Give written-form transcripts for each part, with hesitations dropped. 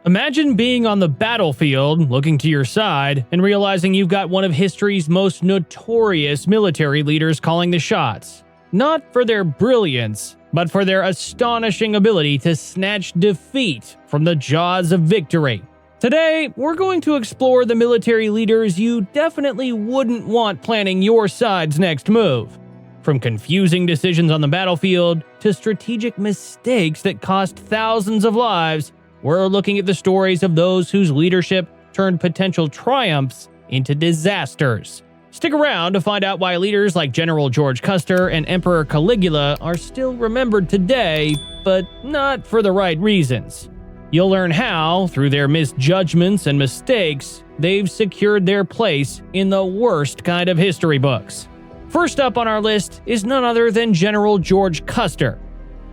Imagine being on the battlefield, looking to your side, and realizing you've got one of history's most notorious military leaders calling the shots. Not for their brilliance, but for their astonishing ability to snatch defeat from the jaws of victory. Today, we're going to explore the military leaders you definitely wouldn't want planning your side's next move. From confusing decisions on the battlefield to strategic mistakes that cost thousands of lives, we're looking at the stories of those whose leadership turned potential triumphs into disasters. Stick around to find out why leaders like General George Custer and Emperor Caligula are still remembered today, but not for the right reasons. You'll learn how, through their misjudgments and mistakes, they've secured their place in the worst kind of history books. First up on our list is none other than General George Custer.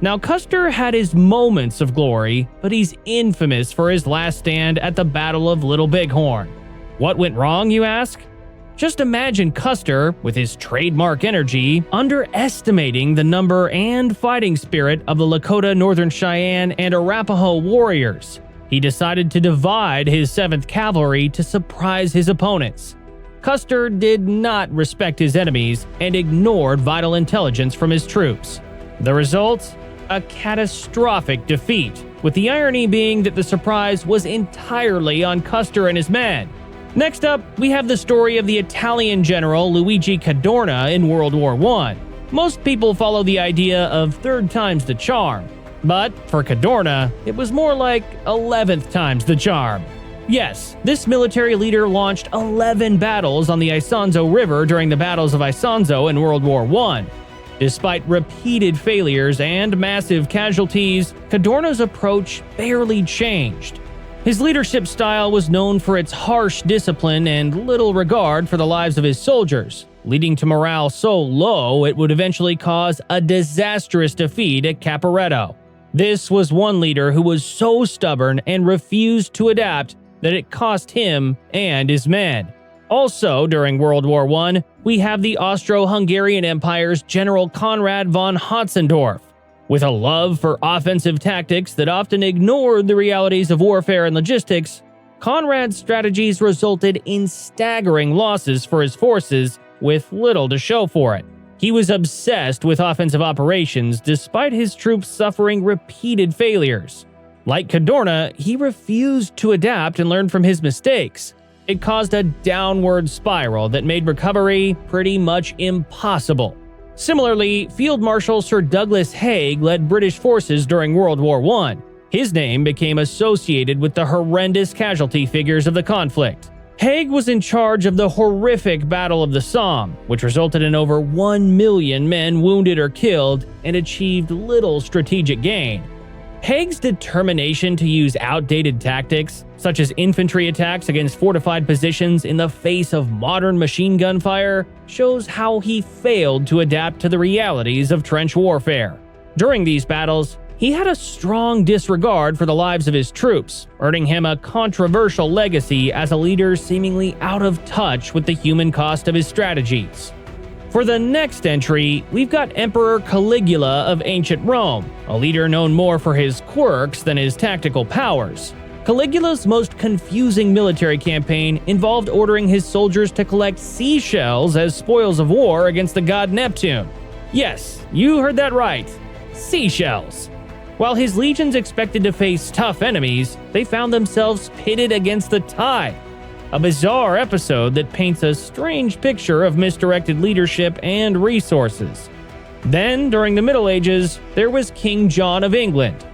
Now, Custer had his moments of glory, but he's infamous for his last stand at the Battle of Little Bighorn. What went wrong, you ask? Just imagine Custer, with his trademark energy, underestimating the number and fighting spirit of the Lakota, Northern Cheyenne, and Arapaho warriors. He decided to divide his 7th Cavalry to surprise his opponents. Custer did not respect his enemies and ignored vital intelligence from his troops. The result? A catastrophic defeat, with the irony being that the surprise was entirely on Custer and his men. Next up, we have the story of the Italian general Luigi Cadorna in World War I. Most people follow the idea of 3rd time's the charm, but for Cadorna, it was more like 11th time's the charm. Yes, this military leader launched 11 battles on the Isonzo River during the battles of Isonzo in World War I. Despite repeated failures and massive casualties, Cadorna's approach barely changed. His leadership style was known for its harsh discipline and little regard for the lives of his soldiers, leading to morale so low it would eventually cause a disastrous defeat at Caporetto. This was one leader who was so stubborn and refused to adapt that it cost him and his men. Also, during World War I, we have the Austro-Hungarian Empire's General Conrad von Hotzendorf. With a love for offensive tactics that often ignored the realities of warfare and logistics, Conrad's strategies resulted in staggering losses for his forces with little to show for it. He was obsessed with offensive operations despite his troops suffering repeated failures. Like Cadorna, he refused to adapt and learn from his mistakes. It caused a downward spiral that made recovery pretty much impossible. Similarly, Field Marshal Sir Douglas Haig led British forces during World War I. His name became associated with the horrendous casualty figures of the conflict. Haig was in charge of the horrific Battle of the Somme, which resulted in over 1 million men wounded or killed and achieved little strategic gain. Haig's determination to use outdated tactics, such as infantry attacks against fortified positions in the face of modern machine gun fire, shows how he failed to adapt to the realities of trench warfare. During these battles, he had a strong disregard for the lives of his troops, earning him a controversial legacy as a leader seemingly out of touch with the human cost of his strategies. For the next entry, we've got Emperor Caligula of ancient Rome, a leader known more for his quirks than his tactical powers. Caligula's most confusing military campaign involved ordering his soldiers to collect seashells as spoils of war against the god Neptune. Yes, you heard that right. Seashells. While his legions expected to face tough enemies, they found themselves pitted against the tide. A bizarre episode that paints a strange picture of misdirected leadership and resources. Then, during the Middle Ages, there was King John of England.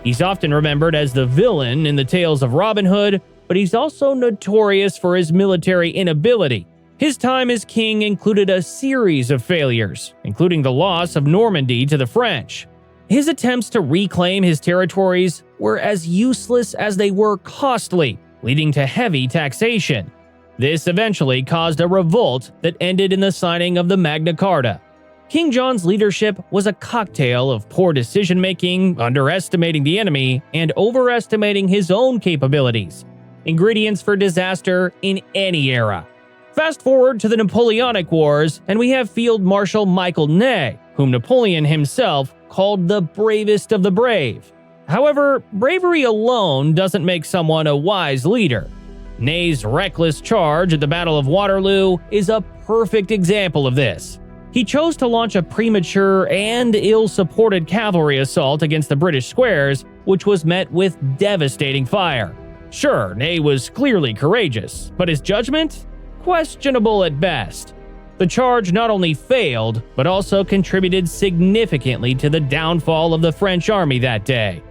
He's often remembered as the villain in the tales of Robin Hood, but he's also notorious for his military inability. His time as king included a series of failures, including the loss of Normandy to the French. His attempts to reclaim his territories were as useless as they were costly, leading to heavy taxation. This eventually caused a revolt that ended in the signing of the Magna Carta. King John's leadership was a cocktail of poor decision-making, underestimating the enemy, and overestimating his own capabilities. Ingredients for disaster in any era. Fast forward to the Napoleonic Wars, and we have Field Marshal Michael Ney, whom Napoleon himself called the bravest of the brave. However, bravery alone doesn't make someone a wise leader. Ney's reckless charge at the Battle of Waterloo is a perfect example of this. He chose to launch a premature and ill-supported cavalry assault against the British squares, which was met with devastating fire. Sure, Ney was clearly courageous, but his judgment? Questionable at best. The charge not only failed, but also contributed significantly to the downfall of the French army that day.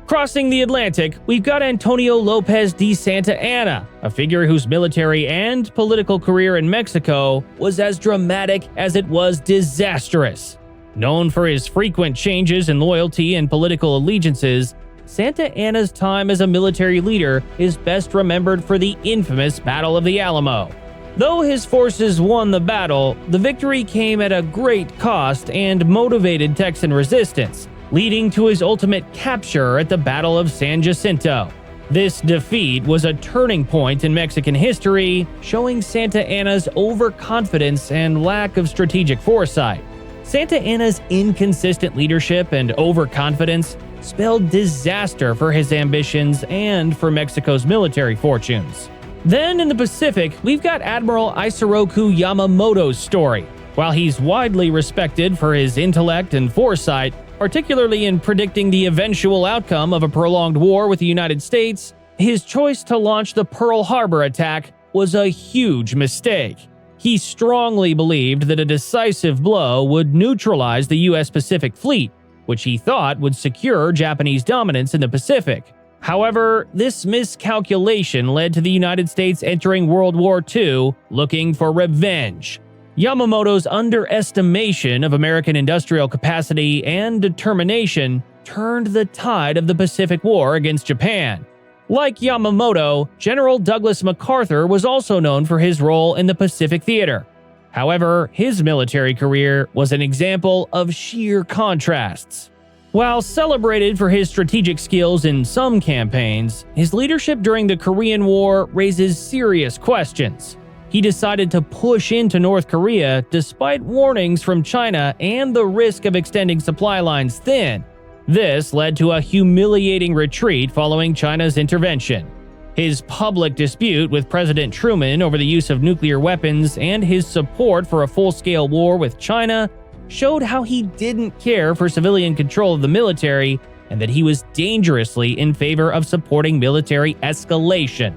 Crossing the Atlantic, we've got Antonio Lopez de Santa Anna, a figure whose military and political career in Mexico was as dramatic as it was disastrous. Known for his frequent changes in loyalty and political allegiances, Santa Anna's time as a military leader is best remembered for the infamous Battle of the Alamo. Though his forces won the battle, the victory came at a great cost and motivated Texan resistance, leading to his ultimate capture at the Battle of San Jacinto. This defeat was a turning point in Mexican history, showing Santa Anna's overconfidence and lack of strategic foresight. Santa Anna's inconsistent leadership and overconfidence spelled disaster for his ambitions and for Mexico's military fortunes. Then in the Pacific, we've got Admiral Isoroku Yamamoto's story. While he's widely respected for his intellect and foresight, particularly in predicting the eventual outcome of a prolonged war with the United States, his choice to launch the Pearl Harbor attack was a huge mistake. He strongly believed that a decisive blow would neutralize the U.S. Pacific Fleet, which he thought would secure Japanese dominance in the Pacific. However, this miscalculation led to the United States entering World War II looking for revenge. Yamamoto's underestimation of American industrial capacity and determination turned the tide of the Pacific War against Japan. Like Yamamoto, General Douglas MacArthur was also known for his role in the Pacific Theater. However, his military career was an example of sheer contrasts. While celebrated for his strategic skills in some campaigns, his leadership during the Korean War raises serious questions. He decided to push into North Korea despite warnings from China and the risk of extending supply lines thin. This led to a humiliating retreat following China's intervention. His public dispute with President Truman over the use of nuclear weapons and his support for a full-scale war with China showed how he didn't care for civilian control of the military and that he was dangerously in favor of supporting military escalation.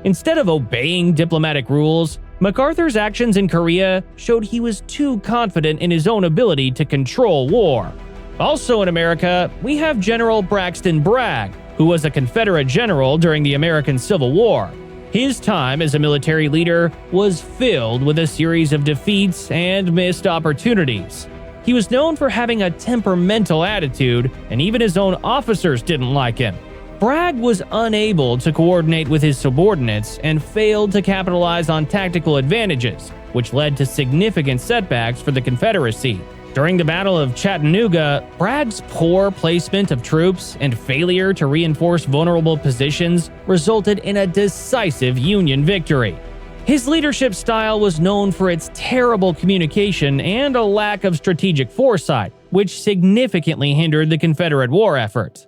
Instead of obeying diplomatic rules, MacArthur's actions in Korea showed he was too confident in his own ability to control war. Also in America, we have General Braxton Bragg, who was a Confederate general during the American Civil War. His time as a military leader was filled with a series of defeats and missed opportunities. He was known for having a temperamental attitude, and even his own officers didn't like him. Bragg was unable to coordinate with his subordinates and failed to capitalize on tactical advantages, which led to significant setbacks for the Confederacy. During the Battle of Chattanooga, Bragg's poor placement of troops and failure to reinforce vulnerable positions resulted in a decisive Union victory. His leadership style was known for its terrible communication and a lack of strategic foresight, which significantly hindered the Confederate war effort.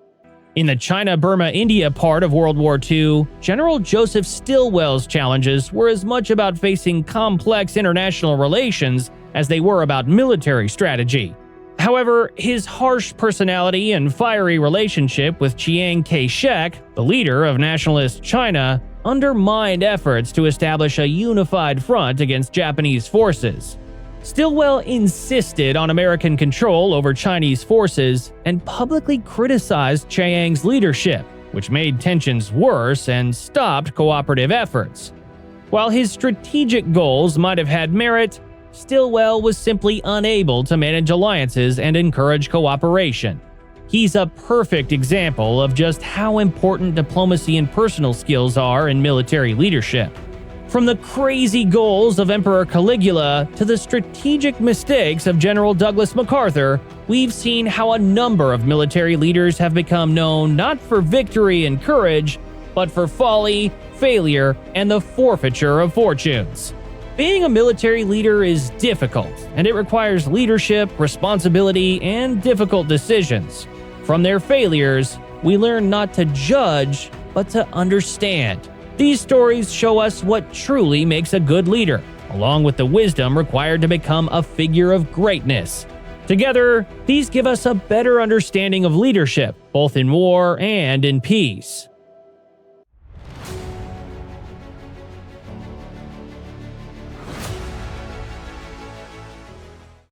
In the China-Burma-India part of World War II, General Joseph Stilwell's challenges were as much about facing complex international relations as they were about military strategy. However, his harsh personality and fiery relationship with Chiang Kai-shek, the leader of nationalist China, undermined efforts to establish a unified front against Japanese forces. Stilwell insisted on American control over Chinese forces and publicly criticized Chiang's leadership, which made tensions worse and stopped cooperative efforts. While his strategic goals might have had merit, Stilwell was simply unable to manage alliances and encourage cooperation. He's a perfect example of just how important diplomacy and personal skills are in military leadership. From the crazy goals of Emperor Caligula to the strategic mistakes of General Douglas MacArthur, we've seen how a number of military leaders have become known not for victory and courage, but for folly, failure, and the forfeiture of fortunes. Being a military leader is difficult, and it requires leadership, responsibility, and difficult decisions. From their failures, we learn not to judge, but to understand. These stories show us what truly makes a good leader, along with the wisdom required to become a figure of greatness. Together, these give us a better understanding of leadership, both in war and in peace.